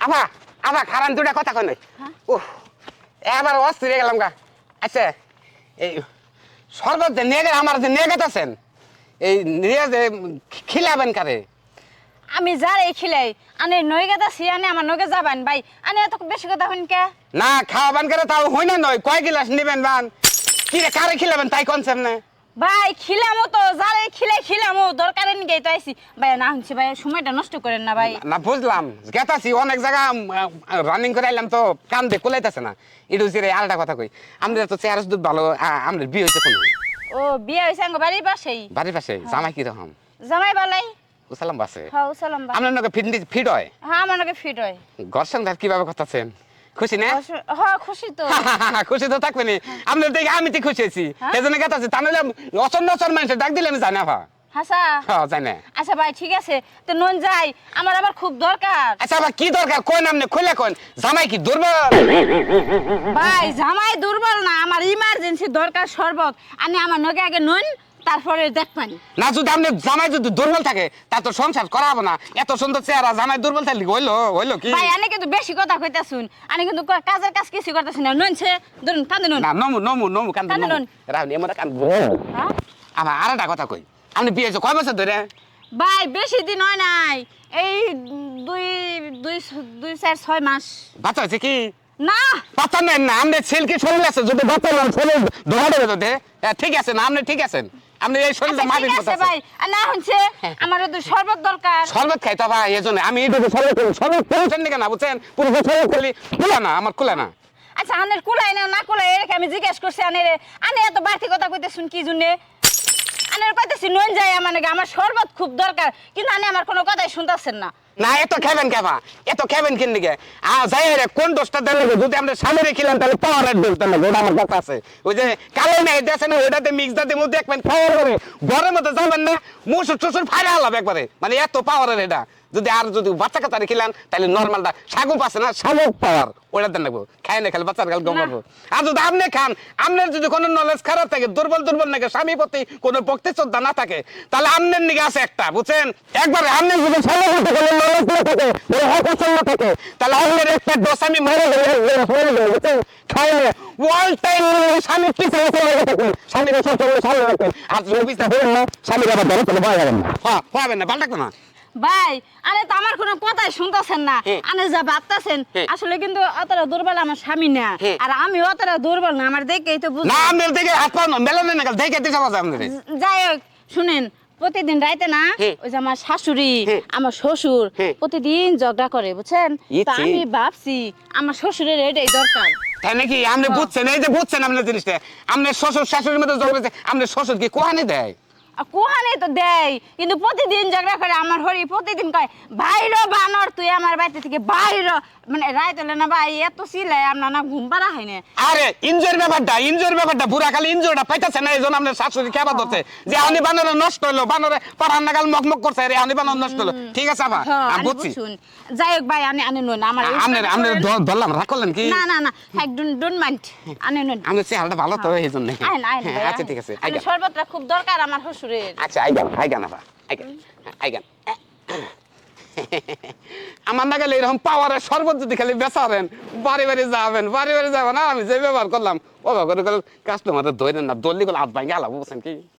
আবা আবা খারান দুটা কথা কই নাই ও এবার অস্থির হয়ে গেলাম গা আচ্ছা এই শরবত যে নেগে আমার যে নেগে আছেন এই নিয়ে যে খিলাবেন কারে আমি যার এই খিলাই আনে নই গেদা সিয়ানে আমার নগে যাবেন ভাই আনে এত বেশি কথা হইন কে না খাওয়াবেন করে তাও হই না নয় কয় গিলাস নেবেন বান কি রে কারে খিলাবেন তাই কনসেপ্ট না ভাই খিলামো তো যার এই খিলামো দরকারে নিয়ে তো আইছি ভাই না হচ্ছে ভাই সময়টা নষ্ট করেন না ভাই না বুঝলাম গেতাছি অনেক জায়গা রানিং করে আইলাম তো কান দিয়ে কুলাইতেছে না এটা হচ্ছে আলাদা কথা কই আমাদের তো চেহারা দুধ ভালো আমাদের বিয়ে হয়েছে কোন ও বিয়ে হইছে আঙ্গ বাড়ির পাশেই বাড়ির পাশে জামাই কি রকম জামাই বালাই উসালাম বাসে হ্যাঁ সালাম ভাই আপনার নাকি ফিট হয় হ্যাঁ আমার নাকি ফিট হয় ঘর সংসার কিভাবে করতেছেন খুশি না হ্যাঁ খুশি তো খুশি তো থাকবেন আপনার দেখে আমি তো খুশি আছি সেজন্য গেতাছি তা নাহলে অচন্ন অচন মানুষের ডাক দিলে আমি জানি না হাসা হ্যাঁ জানি আচ্ছা ভাই ঠিক আছে তো নুন যাই আমার আবার খুব দরকার আচ্ছা আবার কি দরকার কোন আপনি খুলে কোন জামাই কি দুর্বল ভাই জামাই দুর্বল না আমার ইমার্জেন্সি দরকার শরবত আনি আমার নগে আগে নুন তারপরে দেখবেন না যদি আপনি জামাই যদি দুর্বল থাকে তা তো সংসার করাবো না এত সুন্দর চেহারা জামাই দুর্বল থাকলে হইলো কি ভাই আনি কিন্তু বেশি কথা কইতাছুন আনি কিন্তু কাজের কাজ কিছু করতেছ না নুনছে ধরুন কান্দে নুন না নমু কান্দে নুন রাহুল এমন কান্দে হ্যাঁ আমার আরেকটা কথা কই আপনি বিয়ে হয়েছে কয় বছর ধরে ভাই বেশি দিন হয় নাই এই দুই দুই দুই চার 6 মাস বাচ্চা হয়েছে কি না বাচ্চা নেন না আপনি ছেলকি শরীর আছে যদি বাচ্চা নেন শরীর ধোয়া দেবে যদি ঠিক আছে না আপনি ঠিক আছেন আপনি এই শরীরটা মাটির ঠিক মতো আছে ভাই আর না হচ্ছে আমার তো শরবত দরকার শরবত খাই তো ভাই এজন্য আমি এই শরবত পেয়েছেন নাকি না বুঝছেন পুরো শরবত খেলি খোলা না আমার খোলা না আচ্ছা আনের কুলাই না না কুলাই এর আমি জিজ্ঞেস করছি আনের আনে এত বাড়তি কথা কইতেছুন কি জন্য আনের কইতেছি নুন যায় আমার শরবত খুব দরকার কিন্তু আনে আমার কোনো কথাই শুনতাছেন না না এত খাবেন কেবা এত খাবেন কিন দিকে যাই রে কোন দোষটা দেন যদি আমরা সামনে খিলাম তাহলে পাওয়ারের দোষটা না ওটা আমার কাছে আছে ওই যে কালো নাই দেশে না ওটাতে মিক্স দাতে মধ্যে দেখবেন খাওয়ার করে ঘরের মধ্যে যাবেন না মুসুর টুসুর ফাইরা হলাম একবারে মানে এত পাওয়ারের এটা যদি বাচ্চা কাতারে খিলান তাহলে নর্মালটা সাগুপ আছে না সাগুপ পাওয়ার ওটা দেন রাখবো খাই না খেলে বাচ্চার কাল গমাবো আর যদি আপনি খান আপনার যদি কোনো নলেজ খারাপ থাকে দুর্বল নাকি স্বামী প্রতি কোনো ভক্তি শ্রদ্ধা না থাকে তাহলে আপনার নিকে আছে একটা বুঝছেন একবারে আপনার যদি স্বামী প্রতি কোনো নলেজ না থাকে অপছন্দ থাকে তাহলে আপনার একটা দোষ আমি মেরে গেলে বুঝছেন খাইলে ওয়াল টাইম স্বামীর পিছনে চলে থাকবেন স্বামীর সবসময় সামনে রাখবেন আর যদি পিছনে হবেন না স্বামীর আবার ধরে চলে পাওয়া যাবেন না হ্যাঁ পাবেন না পাল্টাকবেন না ভাই আরে তো আমার কোনো কথাই শুনতাছেন না আনে যা ভাবতাছেন আসলে কিন্তু অতটা দুর্বল আমার স্বামী না আর আমি অতটা দুর্বল না আমার দেখেই তো বুঝ না আপনার দেখে হাত পা মেলানো না দেখে দিতে পারছে আপনার যাই হোক শুনেন প্রতিদিন রাইতে না ওই যে আমার শাশুড়ি আমার শ্বশুর প্রতিদিন ঝগড়া করে বুঝছেন তো আমি ভাবছি আমার শ্বশুরের এটাই দরকার তাই নাকি আপনি বুঝছেন এই যে বুঝছেন আপনার জিনিসটা আপনার শ্বশুর শাশুড়ির মধ্যে ঝগড়া আপনার শ্বশুর কি কোহানি দেয় কোহানে তো দেয় কিন্তু প্রতিদিন ঝগড়া করে আমার হরি প্রতিদিন কয় বাইরে বানর তুই আমার বাড়িতে থেকে বাইরে মানে রাইতে না ভাই এত সিলাই আপনার না ঘুম পাড়া হয় না আরে ইনজয়ের ব্যাপারটা বুড়া খালি ইনজয়টা পাইতেছে না এইজন্য আপনার শাশুড়ি খেবা ধরছে যে আনি বানরে নষ্ট হলো বানরে পাড়ার নাগাল মকমক করছে রে আনি বানর নষ্ট হলো ঠিক আছে আপা আমি বুঝছি যাই হোক ভাই আনি নন আমার আপনি ধরলাম রাগ করলেন কি না একদম ডোন্ট মাইন্ড আনি নন আমি চেহারাটা ভালো তো এইজন্য আচ্ছা ঠিক আছে শরবতটা খুব দরকার আমার শ্বশুরের আচ্ছা আইগান আপা আইগান আমার না গেলে এরকম পাওয়ারের শরবত যদি খালি বেচাবেন বাড়ি যাবেন আমি যে ব্যবহার করলাম ও করে কাস্টমারের ধরেন না দল্লি গুলো হাত ভাঙে আলাপ বুঝছেন কি